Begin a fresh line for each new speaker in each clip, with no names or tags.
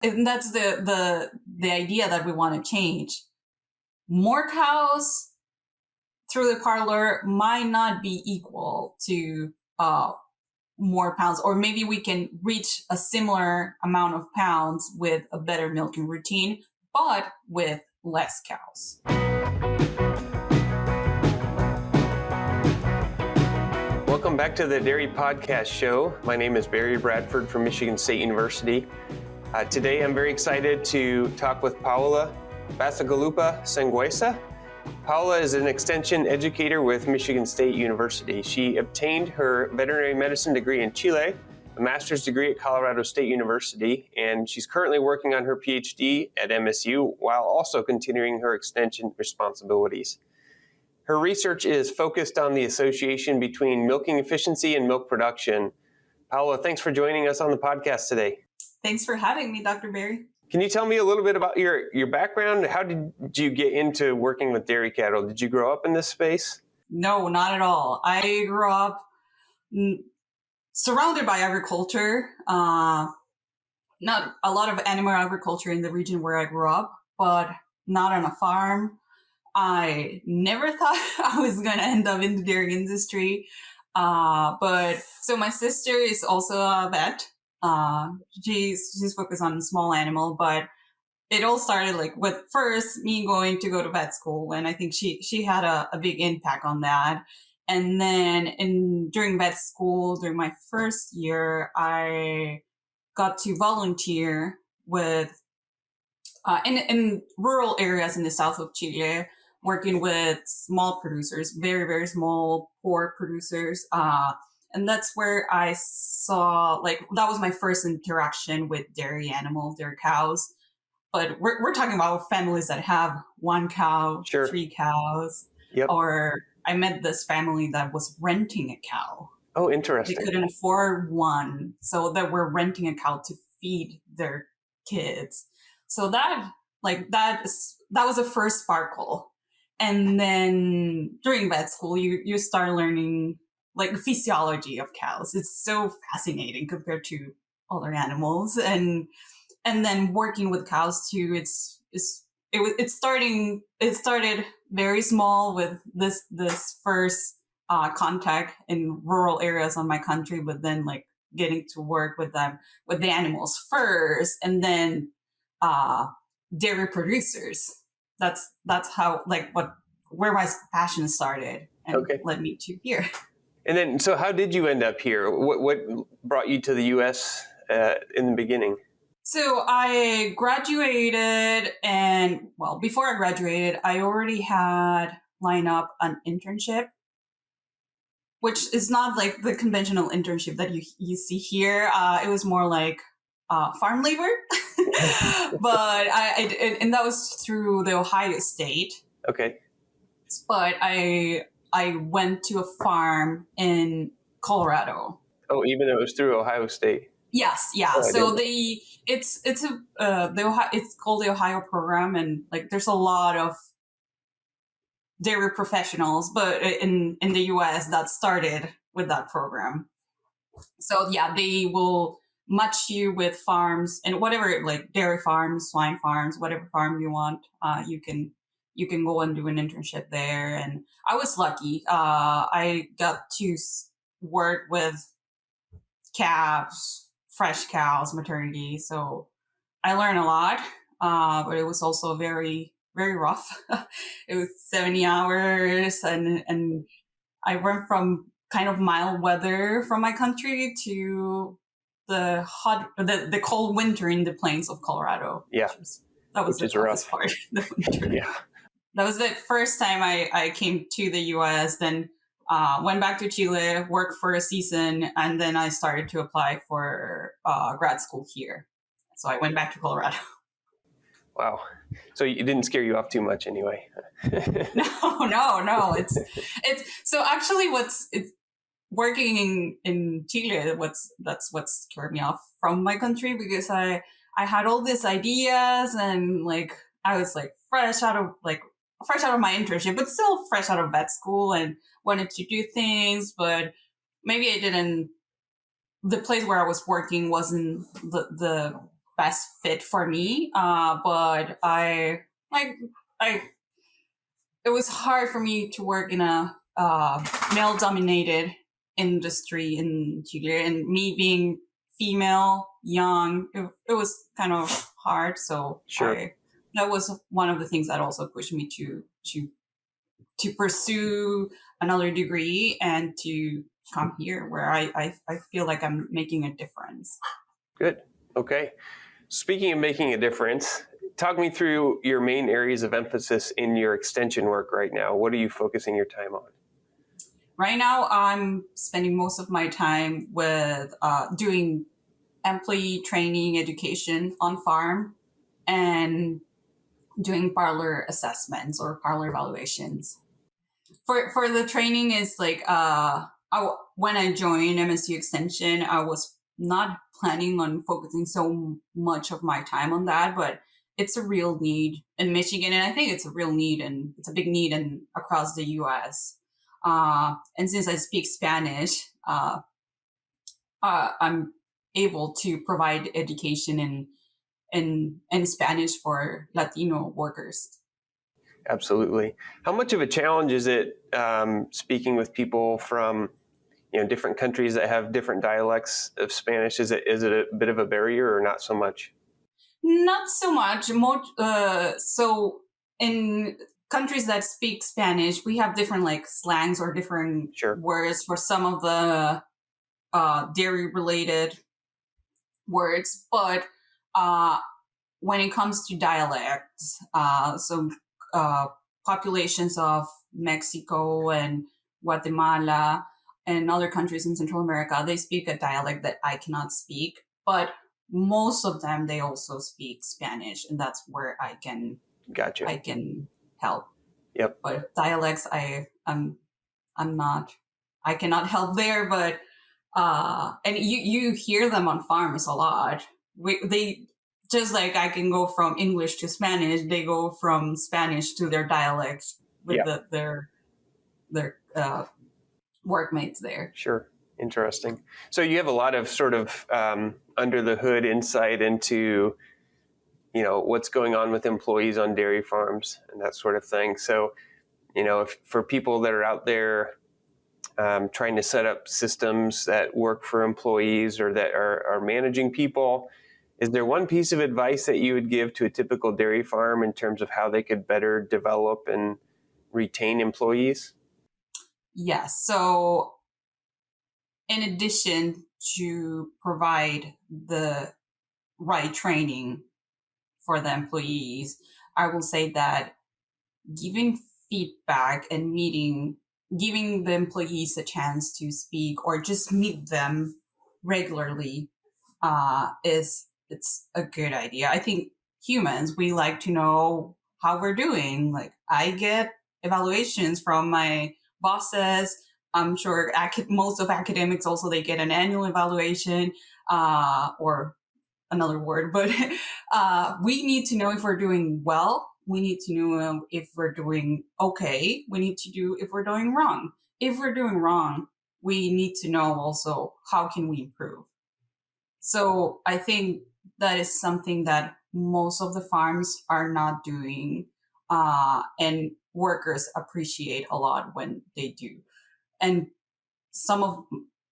And that's the idea that we want to change. More cows through the parlor might not be equal to more pounds, or maybe we can reach a similar amount of pounds with a better milking routine, but with less cows.
Welcome back to the Dairy Podcast Show. My name is Barry Bradford from Michigan State University. Today I'm very excited to talk with Paola Bacigalupo Sanguesa. Paola is an extension educator with Michigan State University. She obtained her veterinary medicine degree in Chile, a master's degree at Colorado State University, and she's currently working on her PhD at MSU while also continuing her extension responsibilities. Her research is focused on the association between milking efficiency and milk production. Paola, thanks for joining us on the podcast today.
Thanks for having me, Dr. Barry.
Can you tell me a little bit about your background? How did you get into working with dairy cattle? Did you grow up in this space?
No, not at all. I grew up surrounded by agriculture. Not a lot of animal agriculture in the region where I grew up, but not on a farm. I never thought I was going to end up in the dairy industry. But so my sister is also a vet. She's focused on small animal, but it all started like with first me going to go to vet school. And I think she had a big impact on that. And then during vet school, during my first year, I got to volunteer with, in rural areas in the south of Chile, working with small producers, very, very small, poor producers. And that's where I saw, like, that was my first interaction with dairy animals, dairy cows. But we're talking about families that have one cow,
Sure.
3 cows.
Yep.
Or I met this family that was renting a cow.
Oh, interesting.
They couldn't afford one, so they were renting a cow to feed their kids. So that was the first sparkle. And then during vet school, you start learning like the physiology of cows. It's so fascinating compared to other animals, and then working with cows too. It started very small with this first contact in rural areas of my country, but then like getting to work with the animals first, and then dairy producers. That's how where my passion started and led me to here.
And then, so how did you end up here? What brought you to the U.S. In the beginning?
So I graduated, and well, before I graduated, I already had lined up an internship, which is not like the conventional internship that you see here. It was more like farm labor, but and that was through the Ohio State. Okay. But I went to a farm in Colorado.
Oh, even though it was through Ohio State.
Yes, yeah. Oh, so it's called the Ohio program, and like there's a lot of dairy professionals, but in the US that started with that program. So yeah, they will match you with farms and whatever, like dairy farms, swine farms, whatever farm you want. You can go and do an internship there. And I was lucky. I got to work with calves, fresh cows, maternity. So I learned a lot, but it was also very, very rough. It was 70 hours, and I went from kind of mild weather from my country to the cold winter in the plains of Colorado.
Yeah,
that was the toughest part. The winter.
Yeah,
that was the first time I came to the U.S. Then went back to Chile, worked for a season, and then I started to apply for grad school here. So I went back to Colorado.
Wow. So it didn't scare you off too much anyway.
No. It's so actually it's working in Chile. That's what scared me off from my country, because I had all these ideas, and like I was like fresh out of my internship, but still fresh out of vet school, and wanted to do things, but maybe I didn't. The place where I was working wasn't the best fit for me. But I it was hard for me to work in a male dominated industry in Chile, and me being female, young, it was kind of hard. So
Sure.
that was one of the things that also pushed me to pursue another degree and to come here where I feel like I'm making a difference.
Good. Okay. Speaking of making a difference, talk me through your main areas of emphasis in your extension work right now. What are you focusing your time on?
Right now, I'm spending most of my time with doing employee training education on farm and doing parlor assessments or parlor evaluations. For the training is like when I joined MSU Extension, I was not planning on focusing so much of my time on that, but it's a real need in Michigan, and I think it's a real need, and it's a big need in across the U.S. And since I speak Spanish, I'm able to provide education in Spanish for Latino workers.
Absolutely. How much of a challenge is it speaking with people from different countries that have different dialects of Spanish? Is it a bit of a barrier or not so much?
Not so much. So in countries that speak Spanish, we have different like slangs or different
Sure.
words for some of the dairy related words. But uh, when it comes to dialects, populations of Mexico and Guatemala and other countries in Central America, they speak a dialect that I cannot speak. But most of them, they also speak Spanish, and that's where I can
Gotcha.
help.
Yep.
But dialects, I'm not, I cannot help there. But and you hear them on farms a lot. They just like I can go from English to Spanish, they go from Spanish to their dialects with their workmates there.
Sure. Interesting. So you have a lot of sort of under the hood insight into what's going on with employees on dairy farms and that sort of thing. So if for people that are out there trying to set up systems that work for employees or that are managing people, is there one piece of advice that you would give to a typical dairy farm in terms of how they could better develop and retain employees?
Yes. So in addition to provide the right training for the employees, I will say that giving feedback and giving the employees a chance to speak or just meet them regularly it's a good idea. I think humans, we like to know how we're doing. Like I get evaluations from my bosses. I'm sure most of academics also they get an annual evaluation or another word, but we need to know if we're doing well. We need to know if we're doing okay. We need to do if we're doing wrong. If we're doing wrong, we need to know also how can we improve. So I think that is something that most of the farms are not doing, and workers appreciate a lot when they do. And some of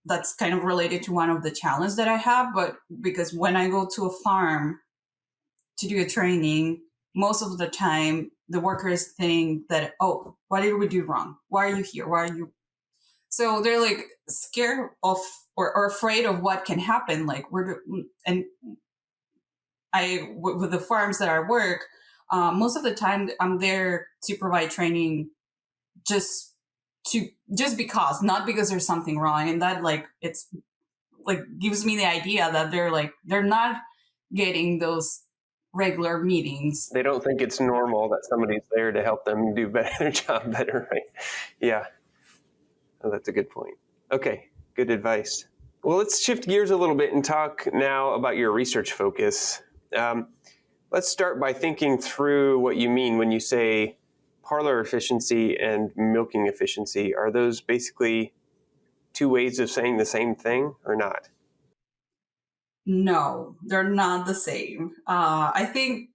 that's kind of related to one of the challenges that I have, but because when I go to a farm to do a training, most of the time the workers think that, oh, what did we do wrong? Why are you here? Why are you? So they're like scared of or afraid of what can happen. Like and with the farms that I work, most of the time I'm there to provide training just because, not because there's something wrong, and that like it's like gives me the idea that they're not getting those regular meetings.
They don't think it's normal that somebody's there to help them do their job better, right? Yeah. Oh, that's a good point. Okay, good advice. Well, let's shift gears a little bit and talk now about your research focus. Let's start by thinking through what you mean when you say parlor efficiency and milking efficiency. Are those basically two ways of saying the same thing or not?
No, they're not the same. I think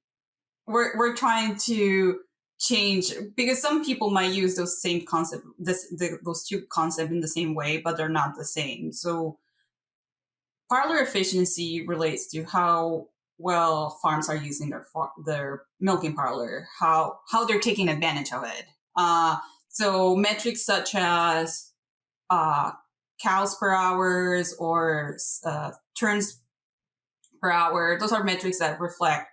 we're trying to change, because some people might use those same concept, those two concepts in the same way, but they're not the same. So parlor efficiency relates to how well farms are using their milking parlor, how they're taking advantage of it. So metrics such as uh, cows per hours or turns per hour, those are metrics that reflect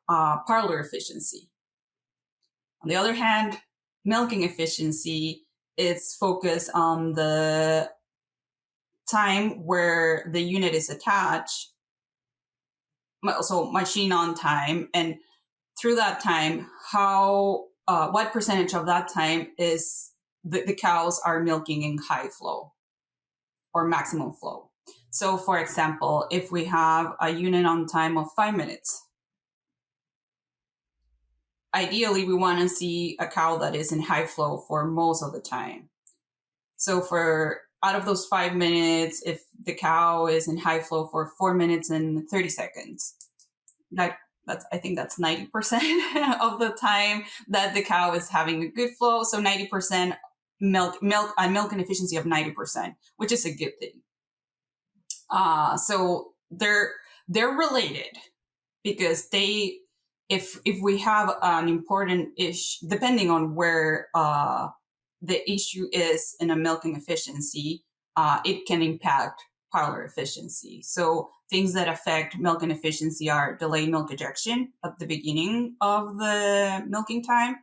parlor efficiency. On the other hand, milking efficiency is focused on the time where the unit is attached, so machine on time, and through that time, how what percentage of that time is the cows are milking in high flow or maximum flow. So, for example, if we have a unit on time of 5 minutes, ideally we want to see a cow that is in high flow for most of the time. So for out of those 5 minutes, if the cow is in high flow for 4 minutes and 30 seconds, I think that's 90% of the time that the cow is having a good flow. So 90% milk and efficiency of 90%, which is a good thing. So they're related, because if we have an important issue, depending on where the issue is in a milking efficiency, it can impact parlor efficiency. So things that affect milking efficiency are delayed milk ejection at the beginning of the milking time,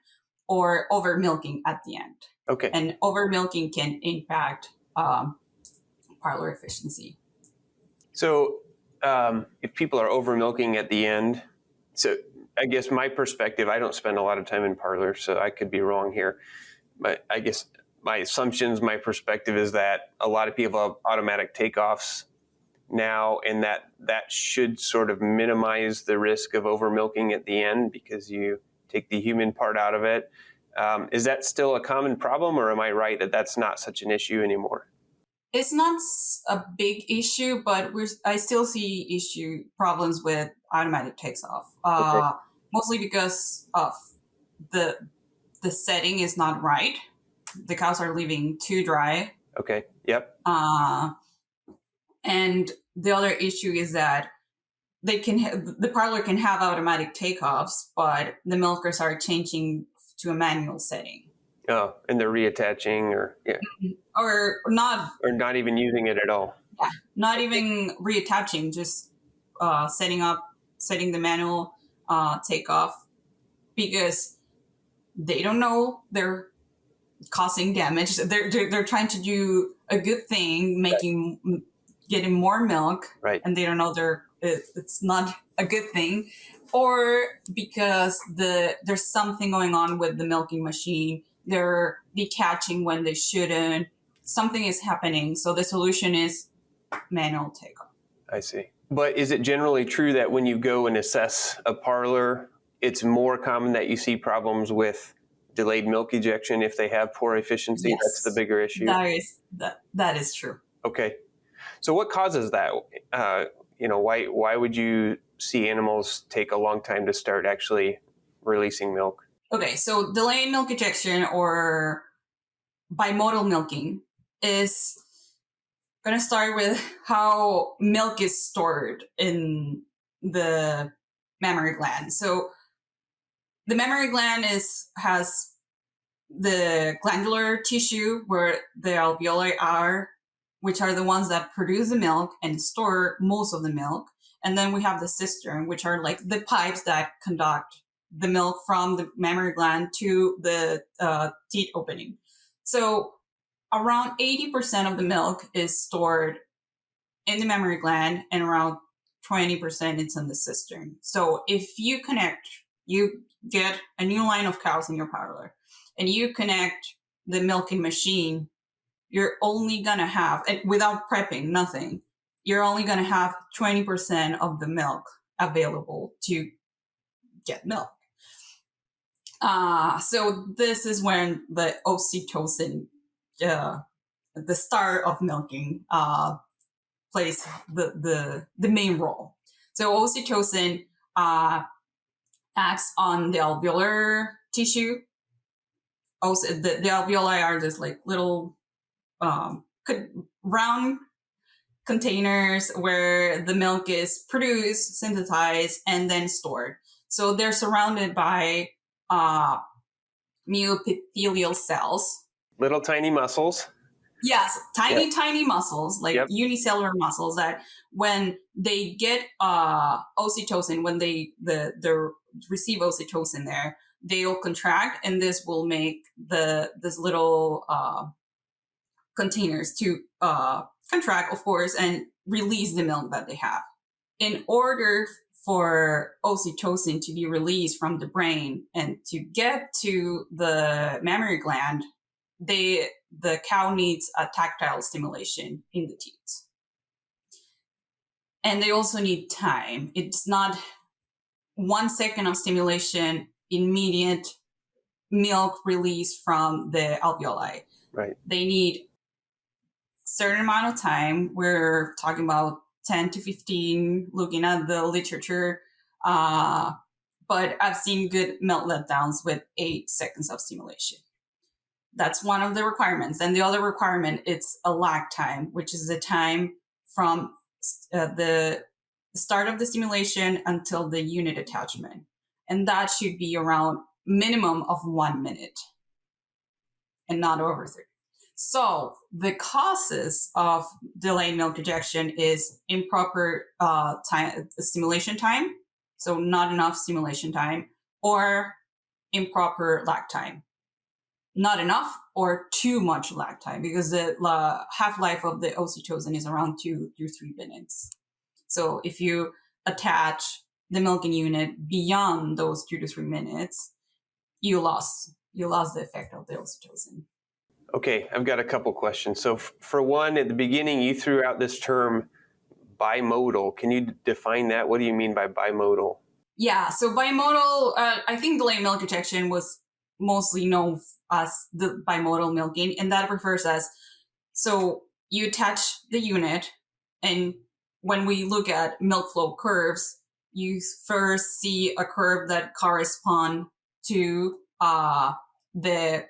or over milking at the end.
Okay.
And over milking can impact parlor efficiency.
So if people are over milking at the end, so I guess my perspective, I don't spend a lot of time in parlor, so I could be wrong here. But I guess my assumptions, my perspective is that a lot of people have automatic takeoffs now, and that should sort of minimize the risk of over milking at the end because you take the human part out of it. Is that still a common problem, or am I right that that's not such an issue anymore?
It's not a big issue, but I still see problems with automatic takes off.
Okay.
Mostly because of the setting is not right. The cows are leaving too dry.
Okay. Yep.
And the other issue is that the parlor can have automatic takeoffs, but the milkers are changing to a manual setting.
Oh, and they're reattaching, or not even using it at all.
Yeah, not even reattaching, just setting the manual takeoff, because they don't know they're causing damage. They're trying to do a good thing, getting more milk,
right?
And they don't know it's not a good thing, or because there's something going on with the milking machine. They're detaching when they shouldn't. Something is happening. So the solution is manual takeoff.
I see. But is it generally true that when you go and assess a parlor, it's more common that you see problems with delayed milk ejection if they have poor efficiency?
Yes,
that's the bigger issue.
That is true.
Okay. So what causes that? Why would you see animals take a long time to start actually releasing milk?
Okay, so delayed milk ejection, or bimodal milking, is going to start with how milk is stored in the mammary gland. So the mammary gland has the glandular tissue where the alveoli are, which are the ones that produce the milk and store most of the milk. And then we have the cistern, which are like the pipes that conduct the milk from the mammary gland to the teat opening. So around 80% of the milk is stored in the mammary gland, and around 20% it's in the cistern. So if you get a new line of cows in your parlor, and you connect the milking machine, you're only going to have, without prepping, nothing, you're only going to have 20% of the milk available to get milk. So this is when the oxytocin, the start of milking, plays the main role. So oxytocin acts on the alveolar tissue. Also, the alveoli are just like little round containers where the milk is produced, synthesized, and then stored. So they're surrounded by myoepithelial cells.
Little tiny muscles.
Yes, tiny muscles, like unicellular muscles that when they get oxytocin, when they receive oxytocin there, they'll contract, and this will make this little containers to contract, of course, and release the milk that they have. In order for oxytocin to be released from the brain and to get to the mammary gland, the cow needs a tactile stimulation in the teats. And they also need time. It's not 1 second of stimulation, immediate milk release from the alveoli.
Right.
They need certain amount of time. We're talking about 10 to 15, looking at the literature. But I've seen good milk letdowns with 8 seconds of stimulation. That's one of the requirements. And the other requirement, it's a lag time, which is the time from the start of the stimulation until the unit attachment. And that should be around minimum of 1 minute and not over 3. So the causes of delayed milk ejection is improper stimulation time, so not enough stimulation time, or improper lag time. Not enough or too much lag time, because the half-life of the oxytocin is around 2 to 3 minutes. So if you attach the milking unit beyond those 2 to 3 minutes, you lost the effect of the oxytocin.
Okay, I've got a couple questions. So for one, at the beginning, you threw out this term bimodal. Can you define that? What do you mean by bimodal?
Yeah, so bimodal, I think delayed milk ejection was mostly known as the bimodal milking, and that refers as, so you attach the unit, and when we look at milk flow curves, you first see a curve that corresponds to the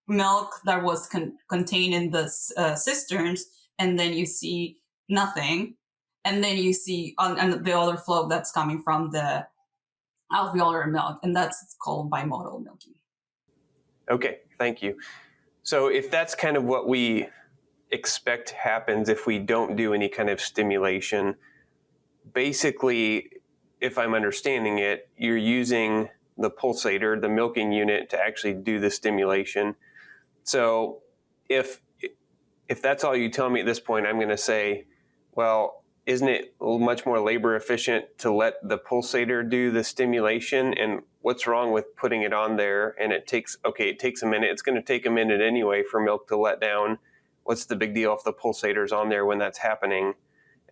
milk that was contained in the cisterns, and then you see nothing, and then you see on the other flow that's coming from the alveolar milk, and that's called bimodal milking.
Okay, thank you. So if that's kind of what we expect happens if we don't do any kind of stimulation, basically, if I'm understanding it, you're using the pulsator, the milking unit, to actually do the stimulation. So if that's all you tell me at this point, I'm going to say, well, isn't it much more labor efficient to let the pulsator do the stimulation? And what's wrong with putting it on there? And it takes a minute. It's going to take a minute anyway for milk to let down. What's the big deal if the pulsator's on there when that's happening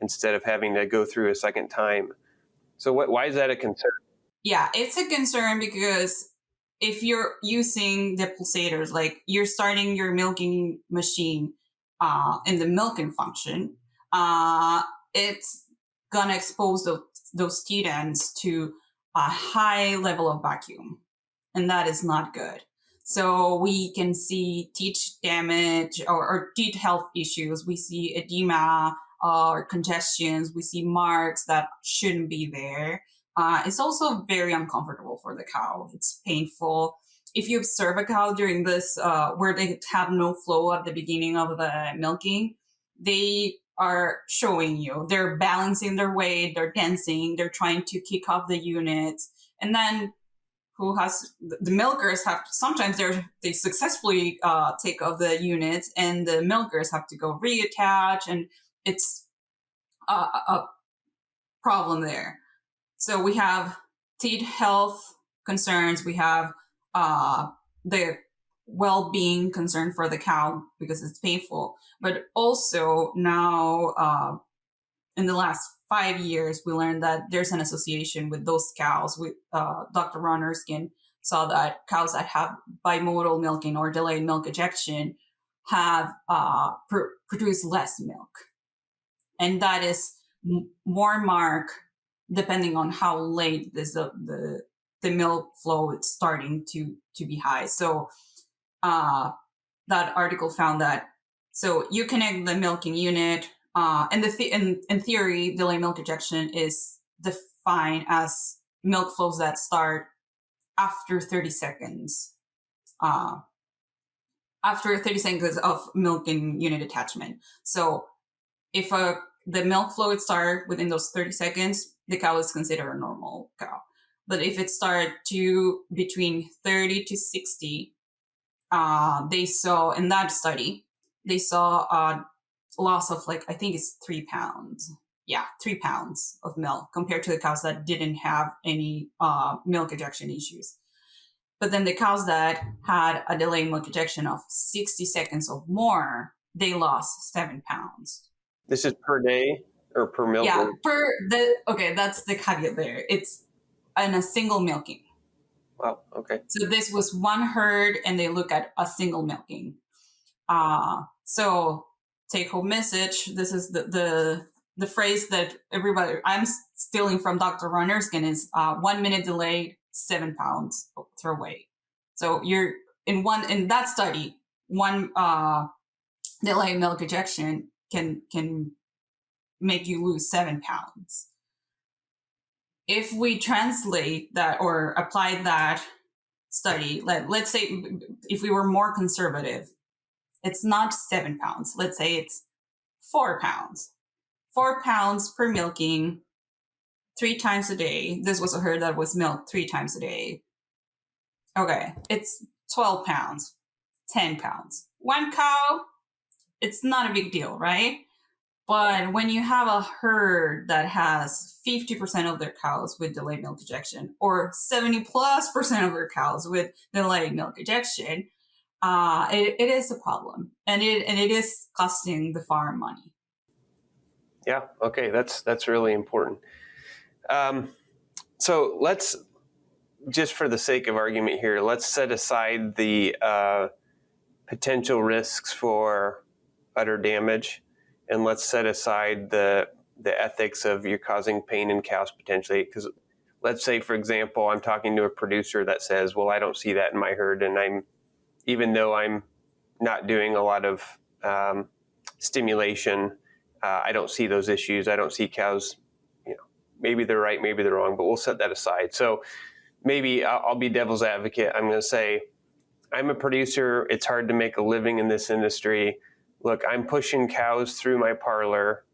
instead of having to go through a second time? So why is that a concern?
Yeah, it's a concern because if you're using the pulsators, like you're starting your milking machine in the milking function, it's gonna expose those teat ends to a high level of vacuum, and that is not good. So we can see teat damage or teat health issues. We see edema or congestions. We see marks that shouldn't be there. It's also very uncomfortable for the cow. It's painful. If you observe a cow during this, where they have no flow at the beginning of the milking, they are showing you. They're balancing their weight, they're dancing, they're trying to kick off the units. And then the milkers have, sometimes they successfully take off the units, and the milkers have to go reattach, and it's a problem there. So we have teat health concerns, we have the well-being concern for the cow because it's painful, but also now in the last 5 years we learned that there's an association with those cows. With Dr. Ron Erskine saw that cows that have bimodal milking or delayed milk ejection have produce less milk. and that is more marked depending on how late the milk flow is starting to be high. So that article found that, so you connect the milking unit, and in theory, delayed milk ejection is defined as milk flows that start after 30 seconds. After 30 seconds of milking unit attachment. So if the milk flow would start within those 30 seconds, the cow is considered a normal cow. But if it started to between 30 to 60, they saw in that study, they saw a loss of I think it's 3 pounds. Yeah, 3 pounds of milk compared to the cows that didn't have any milk ejection issues. But then the cows that had a delayed milk ejection of 60 seconds or more, they lost 7 pounds.
This is per day or per milk?
Yeah, okay, that's the caveat there. It's in a single milking.
Wow, okay.
So this was one herd, and they look at a single milking. So take home message. This is the phrase that everybody, I'm stealing from Dr. Ron Erskine, is 1 minute delayed, 7 pounds throw away. So you're in that study, one delayed milk ejection can make you lose 7 pounds. If we translate that or apply that study, let's say if we were more conservative, it's not 7 pounds. Let's say it's 4 pounds. 4 pounds per milking 3 times a day. This was a herd that was milked 3 times a day. Okay, it's 12 pounds, 10 pounds. One cow, it's not a big deal, right? But when you have a herd that has 50% of their cows with delayed milk ejection, or 70+% of their cows with delayed milk ejection, it is a problem, and it is costing the farm money.
Yeah. Okay. That's really important. So let's, just for the sake of argument here, let's set aside the potential risks for udder damage, and let's set aside the ethics of you're causing pain in cows potentially. Because let's say, for example, I'm talking to a producer that says, well, I don't see that in my herd, and even though I'm not doing a lot of stimulation, I don't see those issues. I don't see cows, maybe they're right, maybe they're wrong, but we'll set that aside. So maybe I'll be devil's advocate. I'm going to say, I'm a producer. It's hard to make a living in this industry. Look, I'm pushing cows through my parlor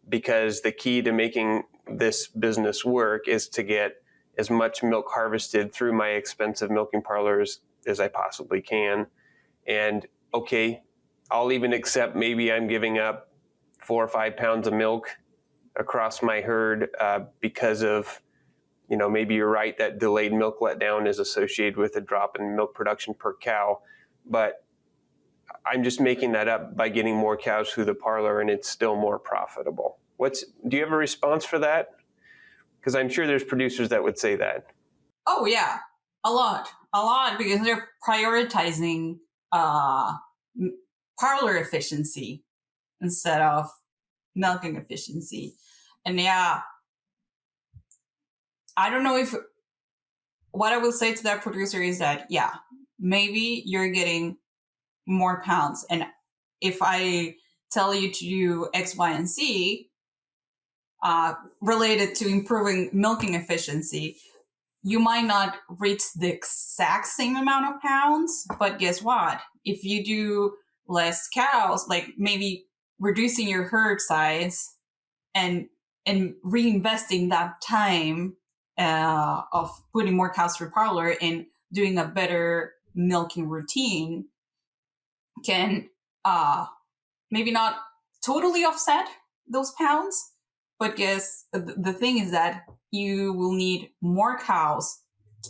because the key to making this business work is to get as much milk harvested through my expensive milking parlors as I possibly can. And okay, I'll even accept maybe I'm giving up 4 or 5 pounds of milk across my herd because of, maybe you're right that delayed milk letdown is associated with a drop in milk production per cow. But I'm just making that up by getting more cows through the parlor, and it's still more profitable. Do you have a response for that? Because I'm sure there's producers that would say that.
Oh yeah, a lot, because they're prioritizing parlor efficiency instead of milking efficiency. And yeah, I don't know if what I will say to that producer is that, yeah, maybe you're getting more pounds. And if I tell you to do X, Y, and Z related to improving milking efficiency, you might not reach the exact same amount of pounds. But guess what? If you do less cows, like maybe reducing your herd size and reinvesting that time of putting more cows through parlor and doing a better milking routine can maybe not totally offset those pounds, but guess the thing is that you will need more cows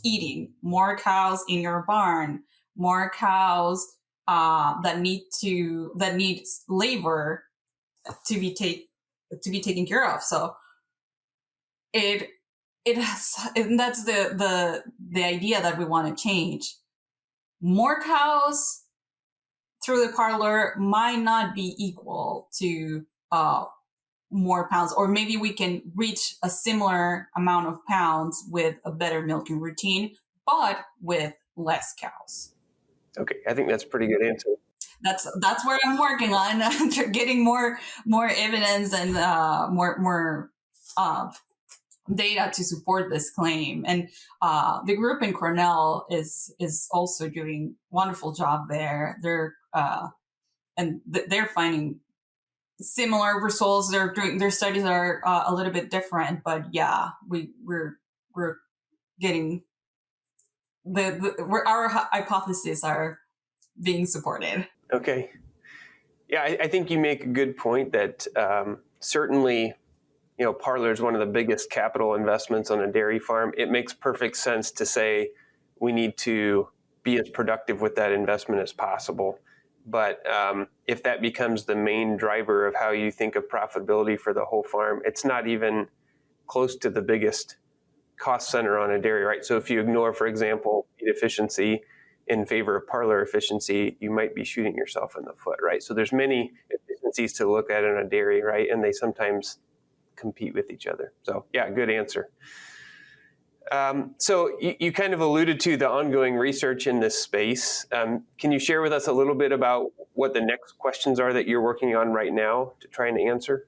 eating, more cows in your barn, more cows that need labor to be taken care of. So that's the idea that we want to change. More cows through the parlor might not be equal to more pounds, or maybe we can reach a similar amount of pounds with a better milking routine, but with less cows.
Okay, I think that's a pretty good answer.
That's where I'm working on getting more evidence and more data to support this claim. And the group in Cornell is also doing a wonderful job there. They're finding similar results. Their studies are a little bit different, but yeah, we're getting our hypotheses are being supported.
Okay. Yeah, I think you make a good point that certainly, Parlor is one of the biggest capital investments on a dairy farm. It makes perfect sense to say we need to be as productive with that investment as possible. But if that becomes the main driver of how you think of profitability for the whole farm, it's not even close to the biggest cost center on a dairy, right? So if you ignore, for example, feed efficiency in favor of Parlor efficiency, you might be shooting yourself in the foot, right? So there's many efficiencies to look at in a dairy, right? And they sometimes compete with each other. So yeah, good answer. So you kind of alluded to the ongoing research in this space. Can you share with us a little bit about what the next questions are that you're working on right now to try and answer?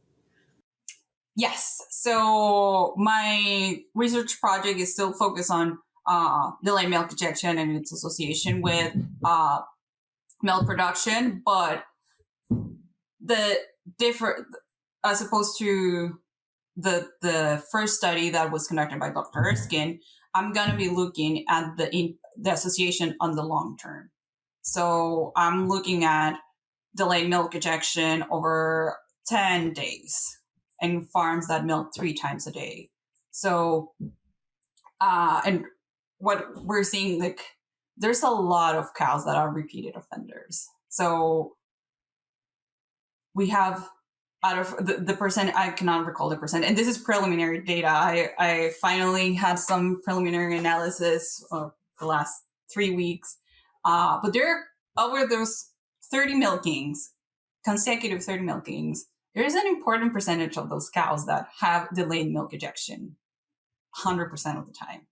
Yes. So my research project is still focused on delayed milk ejection and its association with milk production, but the different, as opposed to the first study that was conducted by Dr. Erskine, I'm going to be looking at the association on the long term. So I'm looking at delayed milk ejection over 10 days in farms that milk 3 times a day. So, and what we're seeing, like, there's a lot of cows that are repeated offenders. So we have, out of the percent, I cannot recall the percent, and this is preliminary data. I finally had some preliminary analysis of the last 3 weeks, but there, over those 30 milkings, consecutive 30 milkings, there is an important percentage of those cows that have delayed milk ejection 100% of the time.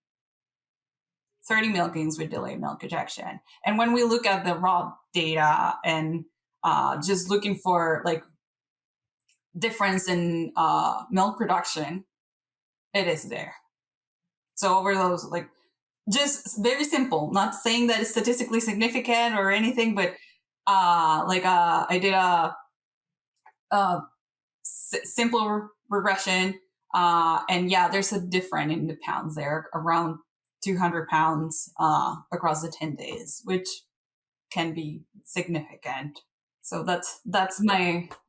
30 milkings with delayed milk ejection. And when we look at the raw data and just looking for like difference in milk production, it is there. So over those, like, just very simple, not saying that it's statistically significant or anything, but I did a simple regression, and yeah, there's a difference in the pounds there, around 200 pounds across the 10 days, which can be significant. So that's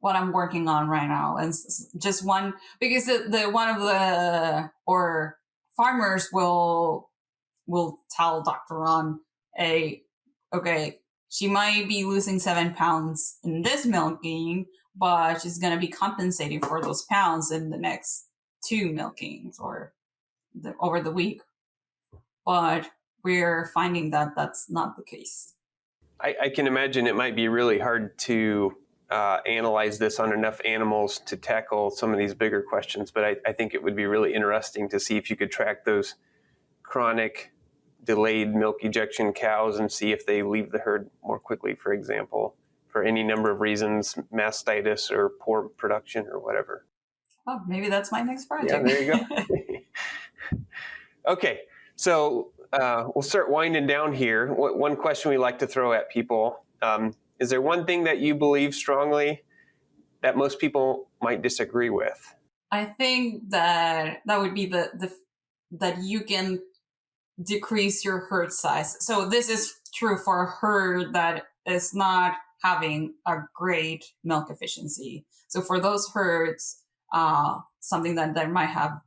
what I'm working on right now, and just one, because the one of the or farmers will tell Dr. Ron, okay, she might be losing 7 pounds in this milking, but she's going to be compensating for those pounds in the next 2 milkings or over the week. But we're finding that that's not the case.
I can imagine it might be really hard to analyze this on enough animals to tackle some of these bigger questions, but I think it would be really interesting to see if you could track those chronic delayed milk ejection cows and see if they leave the herd more quickly, for example, for any number of reasons, mastitis or poor production or whatever.
Oh, maybe that's my next project.
Yeah, there you go. Okay, so we'll start winding down here. One question we like to throw at people, is there one thing that you believe strongly that most people might disagree with?
I think that would be that you can decrease your herd size. So this is true for a herd that is not having a great milk efficiency. So for those herds, something that they might have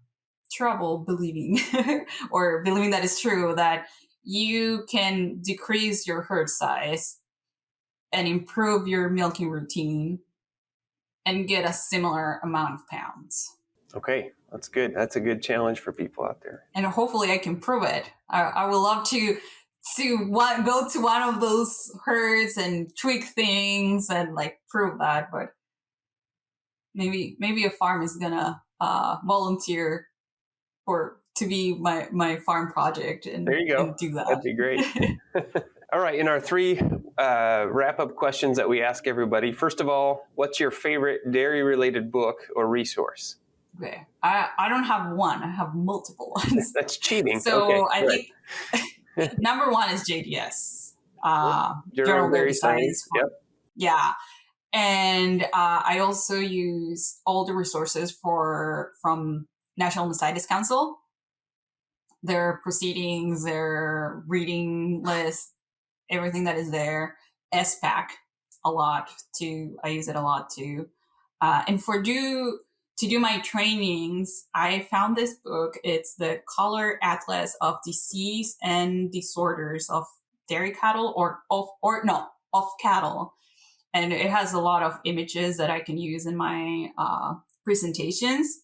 trouble believing or believing that is true, that you can decrease your herd size and improve your milking routine and get a similar amount of pounds.
Okay, that's good. That's a good challenge for people out there.
And hopefully I can prove it. I would love to go to one of those herds and tweak things and like prove that, but maybe a farm is gonna volunteer to be my farm project
There you go.
and do that.
That'd be great. All right. In our 3 wrap-up questions that we ask everybody, first of all, what's your favorite dairy-related book or resource?
Okay. I don't have one. I have multiple ones.
That's cheating.
So
okay,
I think number 1 is JDS,
Journal of Dairy
Science.
Yep.
Yeah. And I also use all the resources from National Mastitis Council, their proceedings, their reading list, everything that is there. SPAC a lot too. I use it a lot too. And to do my trainings, I found this book. It's the Color Atlas of Disease and Disorders of Dairy Cattle of cattle. And it has a lot of images that I can use in my presentations,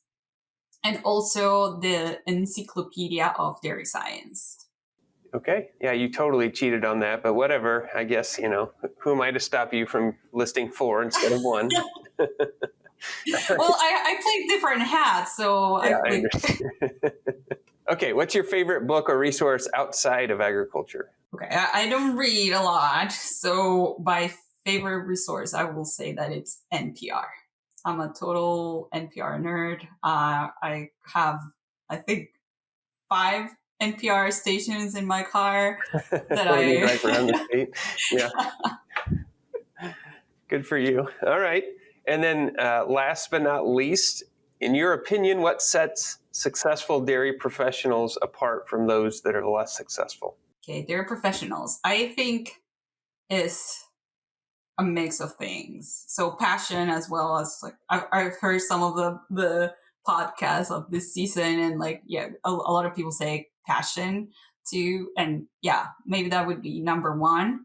and also the Encyclopedia of Dairy Science.
Okay. Yeah, you totally cheated on that, but whatever. I guess, who am I to stop you from listing 4 instead of 1?
Well, I played different hats, so
yeah, I understand. Okay, what's your favorite book or resource outside of agriculture?
Okay, I don't read a lot, so my favorite resource, I will say that it's NPR. I'm a total NPR nerd. I have, I think, 5 NPR stations in my car that I
drive around the state. Yeah. Good for you. All right. And then last but not least, in your opinion, what sets successful dairy professionals apart from those that are less successful?
Okay, dairy professionals, I think, is a mix of things. So passion, as well as like I've heard some of the podcasts of this season, and like a lot of people say passion too, and yeah, maybe that would be number 1.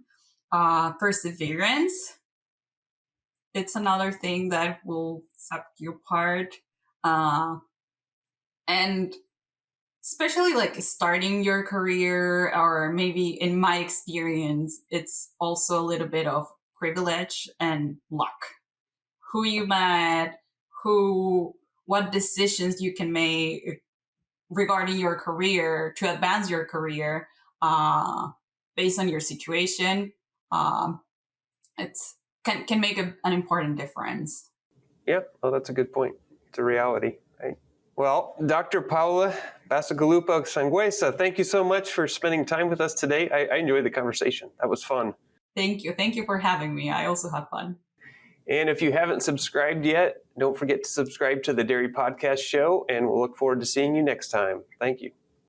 Perseverance, it's another thing that will set you apart, and especially like starting your career, or maybe in my experience, it's also a little bit of privilege and luck. Who you met, what decisions you can make regarding your career to advance your career, based on your situation. It's can make an important difference.
Yep. Oh, that's a good point. It's a reality, right? Well, Dr. Paola Bacigalupo Sanguesa, thank you so much for spending time with us today. I enjoyed the conversation. That was fun.
Thank you. Thank you for having me. I also had fun.
And if you haven't subscribed yet, don't forget to subscribe to the Dairy Podcast Show, and we'll look forward to seeing you next time. Thank you.